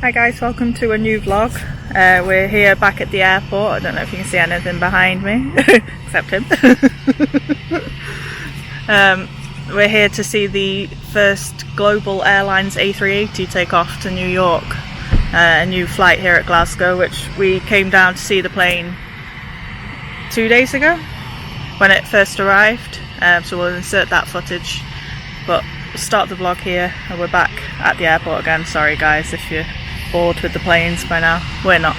Hi guys, welcome to a new vlog. We're here back at the airport. I don't know if you can see anything behind me, except him. We're here to see the first Global Airlines A380 take off to New York. A new flight here at Glasgow, which we came down to see the plane 2 days ago when it first arrived. So we'll insert that footage, but we'll start the vlog here and we're back at the airport again. Sorry guys if you're bored with the planes by now. We're not.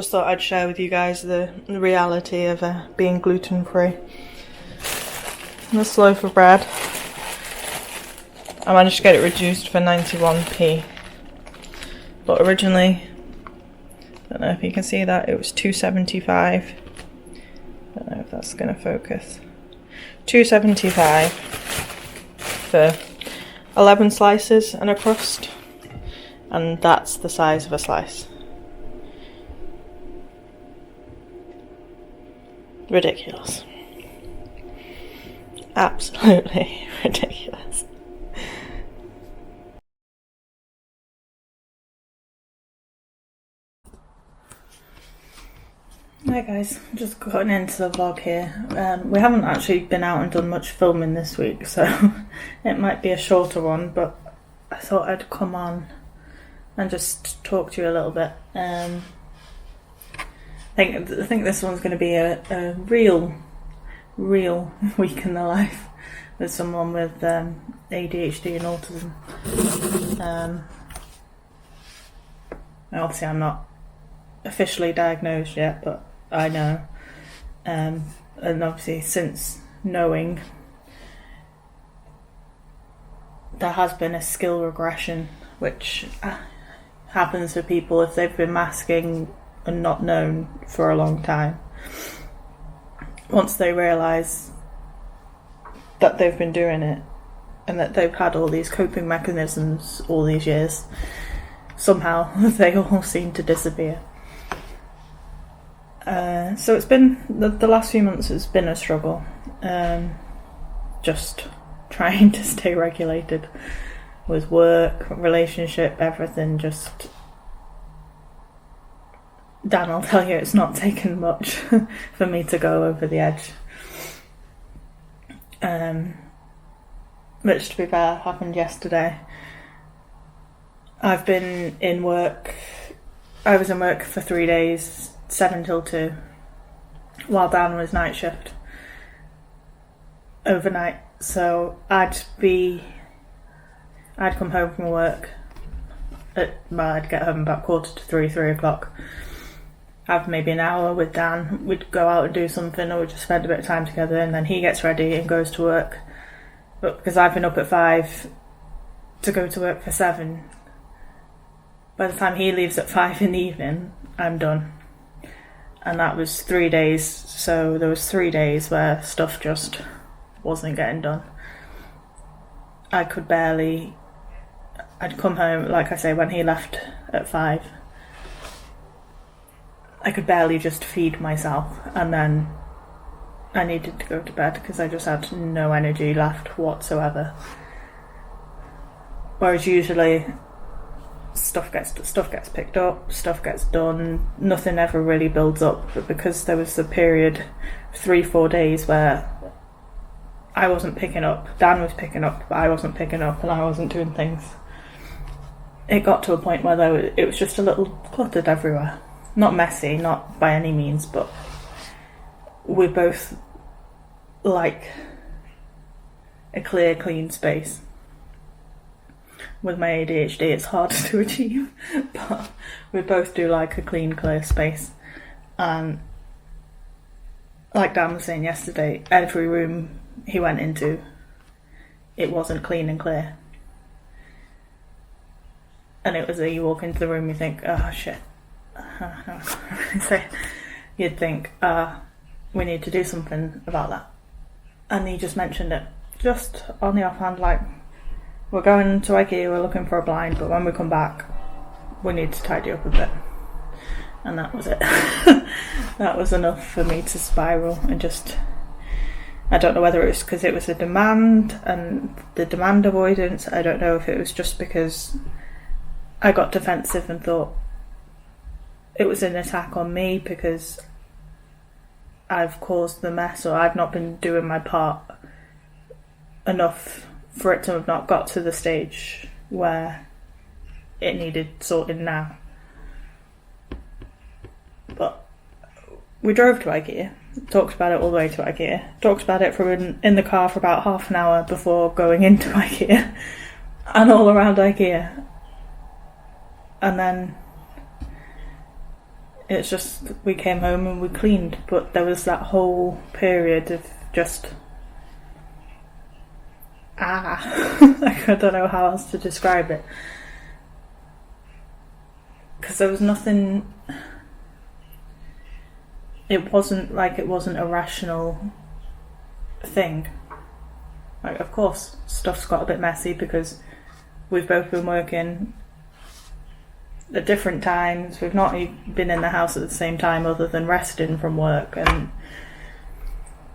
just thought I'd share with you guys the reality of being gluten-free. This loaf of bread, I managed to get it reduced for 91p, but originally, I don't know if you can see that, it was 2.75. I don't know if that's going to focus. 2.75 for 11 slices and a crust, and that's the size of a slice. Ridiculous. Absolutely ridiculous. Hi guys, just gotten into the vlog here. We haven't actually been out and done much filming this week, so it might be a shorter one, but I thought I'd come on and just talk to you a little bit. I think this one's going to be a real week in the life with someone with ADHD and autism. Obviously I'm not officially diagnosed yet, but I know. And obviously since knowing, there has been a skill regression, which happens for people if they've been masking and not known for a long time. Once they realise that they've been doing it and that they've had all these coping mechanisms all these years, somehow they all seem to disappear. So it's been, the last few months has been a struggle. Just trying to stay regulated with work, relationship, everything. Just, Dan will tell you it's not taken much for me to go over the edge. Which, to be fair, happened yesterday. I've been in work, I was in work for 3 days, 7 till 2, while Dan was night shift overnight. So I'd come home from work I'd get home about 2:45, 3 o'clock, have maybe an hour with Dan, we'd go out and do something, or we'd just spend a bit of time together, and then he gets ready and goes to work. But because I've been up at 5 to go to work for 7, by the time he leaves at 5 in the evening, I'm done. And that was 3 days, so there was 3 days where stuff just wasn't getting done. I'd come home, like I say, when he left at 5, I could barely just feed myself, and then I needed to go to bed because I just had no energy left whatsoever. Whereas usually stuff gets picked up, stuff gets done, nothing ever really builds up. But because there was a period, 3-4 days, where I wasn't picking up, Dan was picking up, but I wasn't picking up, and I wasn't doing things, it got to a point where it was just a little cluttered everywhere. Not messy, not by any means, but we both like a clear, clean space. With my ADHD, it's hard to achieve, but we both do like a clean, clear space. And like Dan was saying yesterday, every room he went into, it wasn't clean and clear. And it was that you walk into the room, you think, oh shit. So you'd think, we need to do something about that. And he just mentioned it, just on the offhand, like, we're going to IKEA, we're looking for a blind, but when we come back, we need to tidy up a bit. And that was it. That was enough for me to spiral and just, I don't know whether it was because it was a demand and the demand avoidance. I don't know if it was just because I got defensive and thought it was an attack on me because I've caused the mess, or I've not been doing my part enough for it to have not got to the stage where it needed sorting now. But we drove to IKEA, talked about it all the way to IKEA, talked about it in the car for about half an hour before going into IKEA, and all around IKEA. And then it's just we came home and we cleaned, but there was that whole period of just like, I don't know how else to describe it, because there was nothing. It wasn't a rational thing. Like, of course, stuff's got a bit messy because we've both been working at different times. We've not been in the house at the same time other than resting from work, and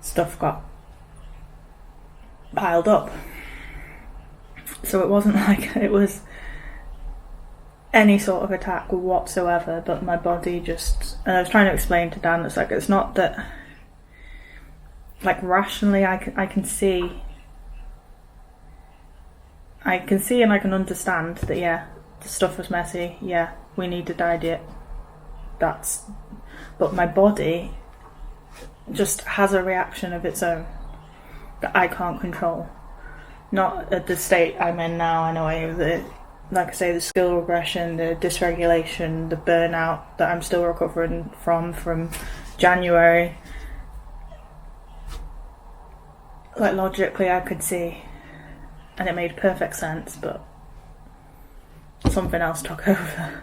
stuff got piled up. So it wasn't like it was any sort of attack whatsoever, but my body just... And I was trying to explain to Dan, it's not that... Like, rationally I can see... I can see and I can understand that, yeah, the stuff was messy, yeah, we need to tidy it. But my body just has a reaction of its own that I can't control. Not at the state I'm in now, I know, like I say, the skill regression, the dysregulation, the burnout that I'm still recovering from January. Like, logically I could see, and it made perfect sense, but something else took over.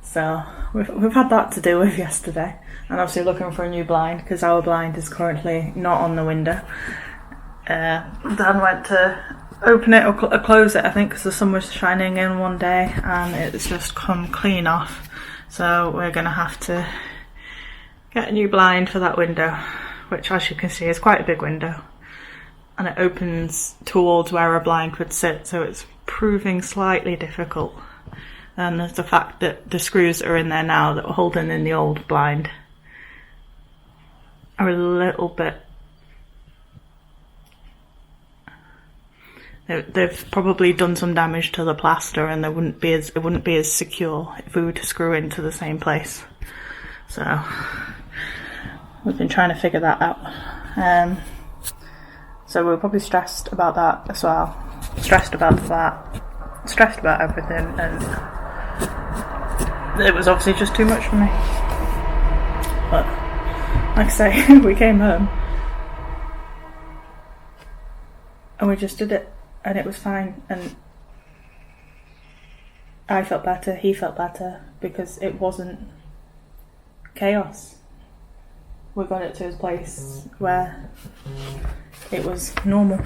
So we've had that to deal with yesterday, and obviously looking for a new blind, because our blind is currently not on the window. Dan went to open it or close it, I think, because the sun was shining in one day and it's just come clean off. So we're going to have to get a new blind for that window, which, as you can see, is quite a big window, and it opens towards where a blind would sit, so it's proving slightly difficult. And there's the fact that the screws that are in there now that were holding in the old blind are a little bit... They've probably done some damage to the plaster, and it wouldn't be as secure if we were to screw into the same place. So we've been trying to figure that out. So we're probably stressed about that as well. Stressed about the flat, stressed about everything, and it was obviously just too much for me. But like I say, we came home and we just did it, and it was fine, and I felt better, he felt better, because it wasn't chaos. We got it to his place where it was normal.